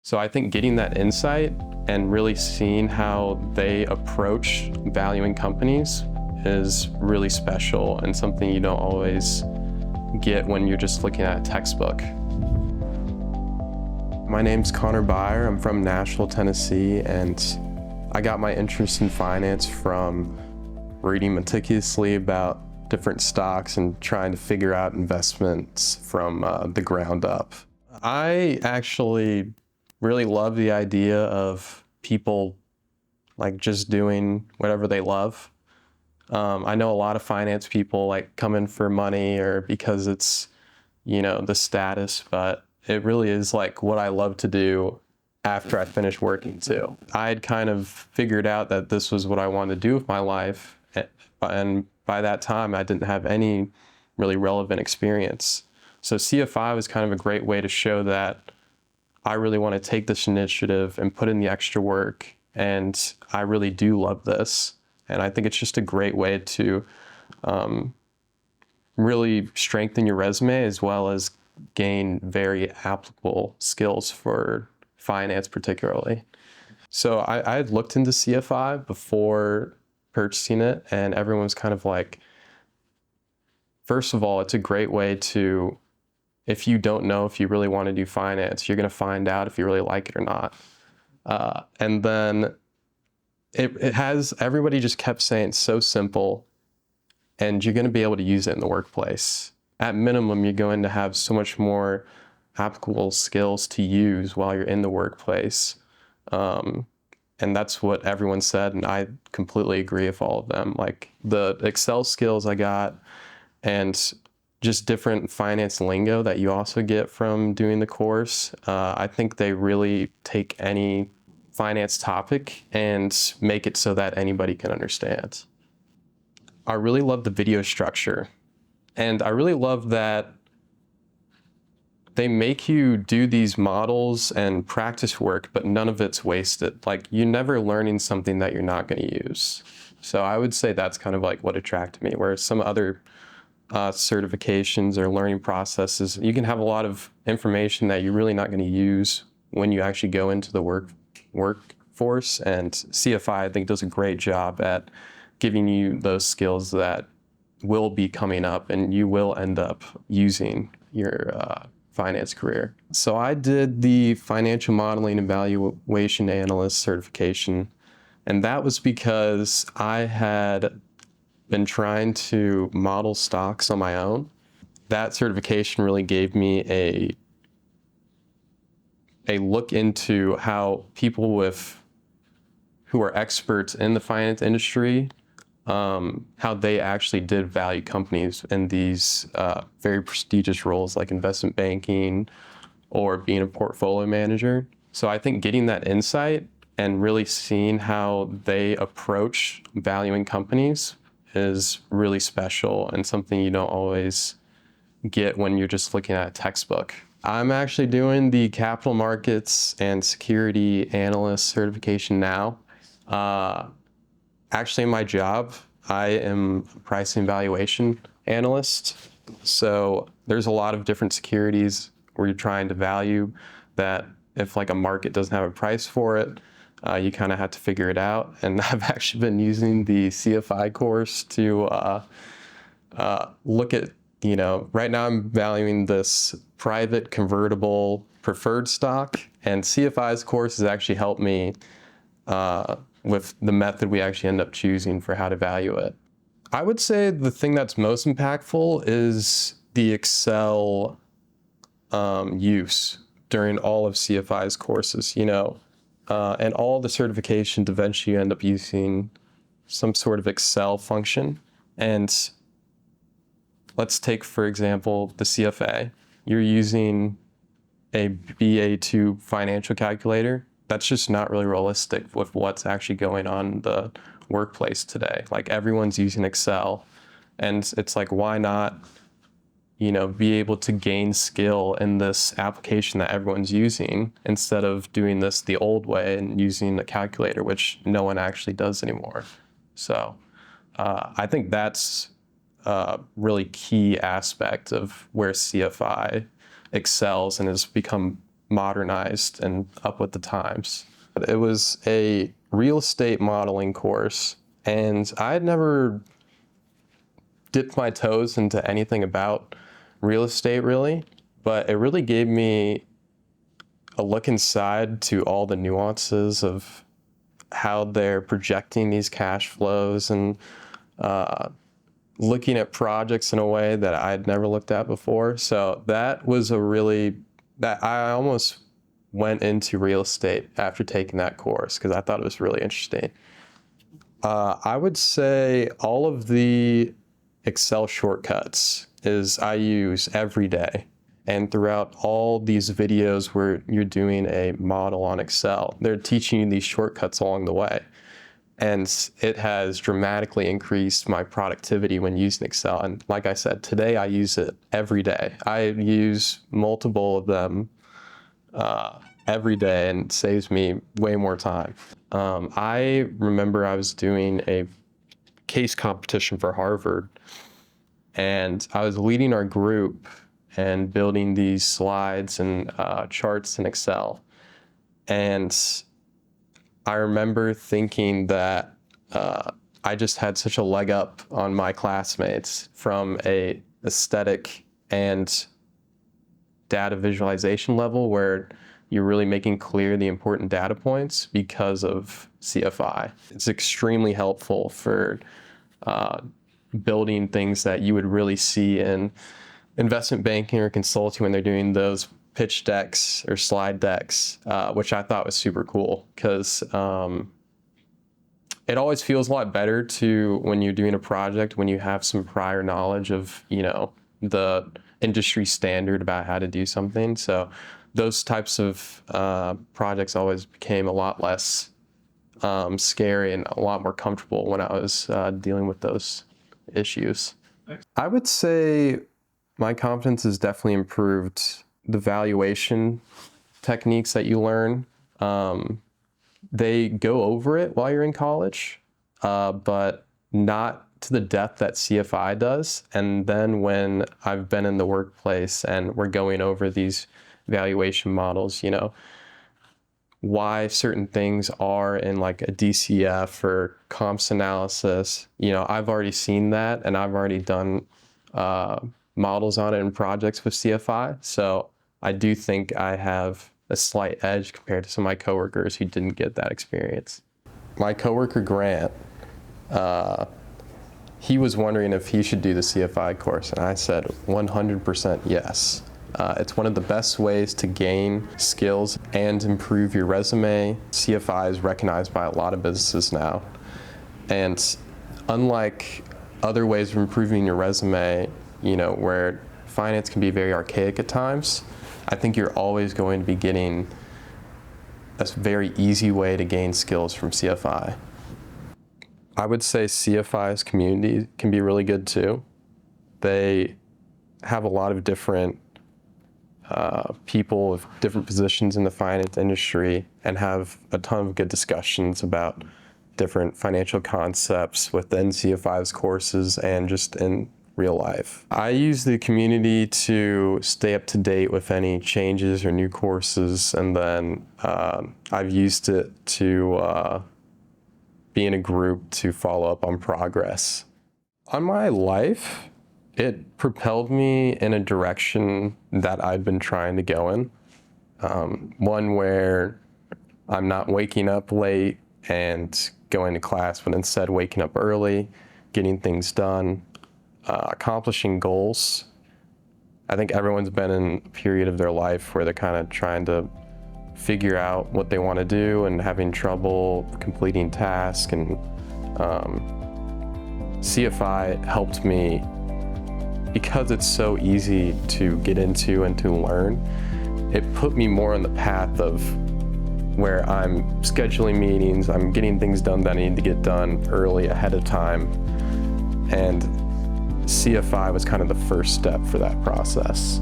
So I think getting that insight and really seeing how they approach valuing companies is really special and something you don't always get when you're just looking at a textbook. My name's Baier. I'm from Nashville, Tennessee, and I got my interest in finance from reading meticulously about different stocks and trying to figure out investments from the ground up. I actually really love the idea of people like just doing whatever they love. I know a lot of finance people like come in for money or because it's, the status, but it really is like what I love to do after I finish working too. I had kind of figured out that this was what I wanted to do with my life. And by that time, I didn't have any really relevant experience. So CFI was kind of a great way to show that I really want to take this initiative and put in the extra work. And I really do love this. And I think it's just a great way to really strengthen your resume as well as gain very applicable skills for finance particularly. So I had looked into CFI before purchasing it, and everyone was kind of like, first of all, it's a great way to, if you don't know if you really want to do finance, you're going to find out if you really like it or not. And then it has, everybody just kept saying it's so simple and you're going to be able to use it in the workplace. At minimum, you're going to have so much more applicable skills to use while you're in the workplace. And that's what everyone said, and I completely agree with all of them. Like the Excel skills I got and just different finance lingo that you also get from doing the course. I think they really take any finance topic and make it so that anybody can understand. I really love the video structure. And I really love that they make you do these models and practice work, but none of it's wasted. Like you're never learning something that you're not going to use. So I would say that's kind of like what attracted me, whereas some other certifications or learning processes, you can have a lot of information that you're really not going to use when you actually go into the workforce. And CFI, I think, does a great job at giving you those skills that will be coming up and you will end up using your finance career. So I did the Financial Modeling and Valuation Analyst certification, and that was because I had been trying to model stocks on my own. That certification really gave me a look into how people who are experts in the finance industry, how they actually did value companies in these very prestigious roles like investment banking or being a portfolio manager. So I think getting that insight and really seeing how they approach valuing companies is really special and something you don't always get when you're just looking at a textbook. I'm actually doing the Capital Markets and Security Analyst certification now. Actually, in my job, I am a Pricing Valuation Analyst. So there's a lot of different securities where you're trying to value that if like a market doesn't have a price for it, you kind of have to figure it out. And I've actually been using the CFI course to look at, right now I'm valuing this private convertible preferred stock, and CFI's course has actually helped me with the method we actually end up choosing for how to value it. I would say the thing that's most impactful is the Excel use during all of CFI's courses, and all the certifications eventually you end up using some sort of Excel function. And let's take, for example, the CFA. You're using a BA2 financial calculator. That's just not really realistic with what's actually going on in the workplace today. Like everyone's using Excel, and it's like, why not, be able to gain skill in this application that everyone's using instead of doing this the old way and using a calculator, which no one actually does anymore. So I think that's a really key aspect of where CFI excels and has become modernized and up with the times. It was a real estate modeling course, and I had never dipped my toes into anything about real estate really, but it really gave me a look inside to all the nuances of how they're projecting these cash flows and looking at projects in a way that I'd never looked at before. So that was that I almost went into real estate after taking that course because I thought it was really interesting. I would say all of the Excel shortcuts I use every day. And throughout all these videos where you're doing a model on Excel, they're teaching you these shortcuts along the way. And it has dramatically increased my productivity when using Excel. And like I said, today I use it every day. I use multiple of them every day, and it saves me way more time. I remember I was doing a case competition for Harvard, and I was leading our group and building these slides and charts in Excel. And I remember thinking that I just had such a leg up on my classmates from a aesthetic and data visualization level where you're really making clear the important data points because of CFI. It's extremely helpful for building things that you would really see in investment banking or consulting when they're doing those pitch decks or slide decks, which I thought was super cool because it always feels a lot better when you're doing a project when you have some prior knowledge of, the industry standard about how to do something. So those types of projects always became a lot less scary and a lot more comfortable when I was dealing with those issues. I would say my confidence has definitely improved. The valuation techniques that you learn, they go over it while you're in college, but not to the depth that CFI does. And then when I've been in the workplace and we're going over these valuation models, why certain things are in like a DCF or comps analysis, I've already seen that and I've already done models on it in projects with CFI. So I do think I have a slight edge compared to some of my coworkers who didn't get that experience. My coworker Grant, he was wondering if he should do the CFI course, and I said 100% yes. It's one of the best ways to gain skills and improve your resume. CFI is recognized by a lot of businesses now. And unlike other ways of improving your resume, where finance can be very archaic at times, I think you're always going to be getting a very easy way to gain skills from CFI. I would say CFI's community can be really good too. They have a lot of different people with different positions in the finance industry and have a ton of good discussions about different financial concepts within CFI's courses and just in real life. I use the community to stay up to date with any changes or new courses, and then I've used it to be in a group to follow up on progress. On my life, it propelled me in a direction that I've been trying to go in. One where I'm not waking up late and going to class, but instead waking up early, getting things done, accomplishing goals. I think everyone's been in a period of their life where they're kind of trying to figure out what they want to do and having trouble completing tasks. And CFI helped me because it's so easy to get into and to learn. It put me more on the path of where I'm scheduling meetings, I'm getting things done that I need to get done early ahead of time. And CFI was kind of the first step for that process.